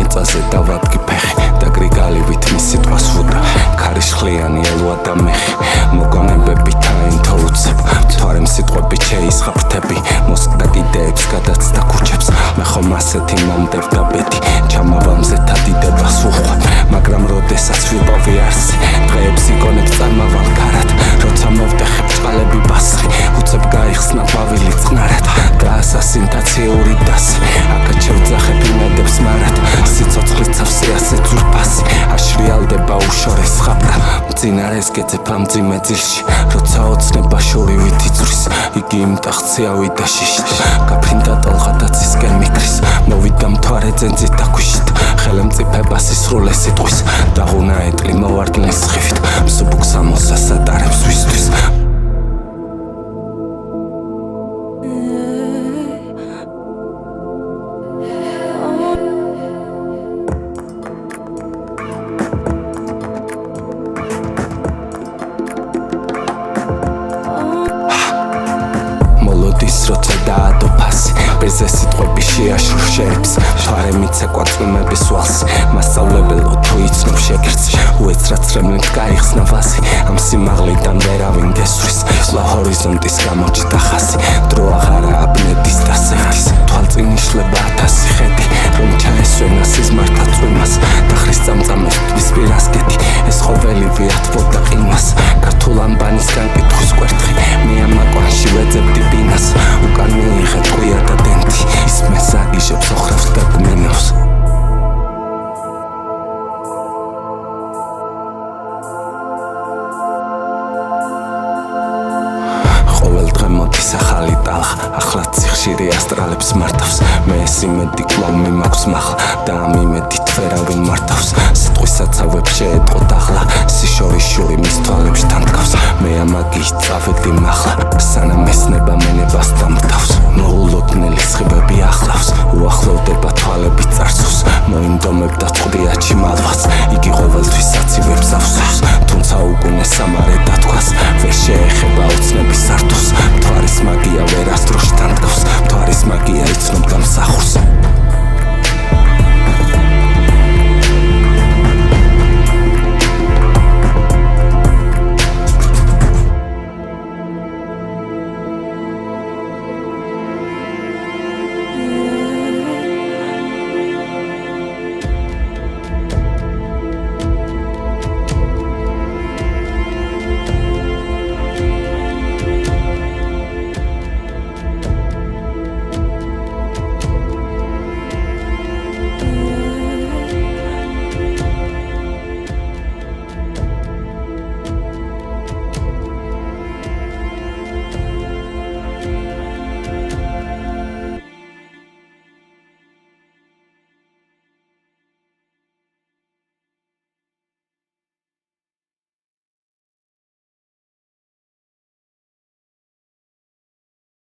მიწაზე დავადგი ფეხი და გრიგალივით მის სიტყვას ვუდა ქარიშხლიანი ელვა და მეხი მოგონებებით აინთო უცებ მთვარემ სიტყვებით შეისხა ფრთები მოსკდა კიდეებს გადაცდა ქუჩებს მე ხომ ასეთი მომდევდა ბედი ჩამავალმზე თადიდებას უხვად მაგრამ როდესაც ვიპოვი არსი დღეებს იგონებ წარმავალ კარად როცა მოვდეხებ წყალები ბასრი უცებ გაიხსნა ყვავილი წყნარად და ასასინთაციური დასი აქაც შევძახებ იმედებს მარად სიცოცხლის ცავსი ასე ძურფასი აშრიალდება უშორეს ხაბრად მძინარეს გეძებ ამ მძიმე ძილში როცა ოცნება შორივით იწვრის იგი იმ ტახტზე ავიდა შიშით გაფრინდა ტალღადაცისკენ მიკრის მოვიდა მთვარე ძენძით და ქვიშით ხელმწიფება სისრულე სიტყვის დაღუნა ეტლი მოვარდნის სხივით მსუბუქ სამოსას ატარებს ვისთვის როცა დაადო ფასი ბეზე სიტყვები შეაშურ შერებს მთვარე მიცეკვა წვიმების ვალსი მასწავლებელო თუ იცნობ შეგირდს უეცრად ცრემლით გაიხსნა ვაზი ამ სიმაღლიდან ვერავინ გესვრის ლა ჰორიზონტის გამოჩნდა ხაზი დრო აღარა აბნეთის და სექის თვალწინ იშლება ათასი ხედი რომ ჩაესვენა სიზმართა წვიმას და ხრის წამწამებს ტბის პირას გეთი ეს ყოველივე ათბობდა ყინვას ქართულ ამბანისგან კითხვის კვერთხი მე ამ აკვანში ვეძებდი ბინას უკან მიიღე ტყვია და დენტი ისმეს აგიჟებს ოხრავს და გმინავს ყოველ დღე მოდის ახალი ტალღა ახლაც სიხშირე ასტრალებს მართავს მე ეს იმედი კვლავ მიმაქვს მახლა და ამ იმედით ვერავინ მართავს სიტყვის საცავებს შეეტყო დაღლა სიშორის შური მის თვალებში თანდგავს მე ამაგის წავედი მახლა სანამ ესნება მენებას დამტავს მოულოდნელი სხივები ახლავს უახლოვდება თვალები წარსულს მოინდომებ და წყდია ჩიმალვას იგი ყოველთვის საცივებს ავსავს თუმცა უგუნე სამარე დათქვას ვერ შეეხება ოცნების სართულს მთვარის მაგია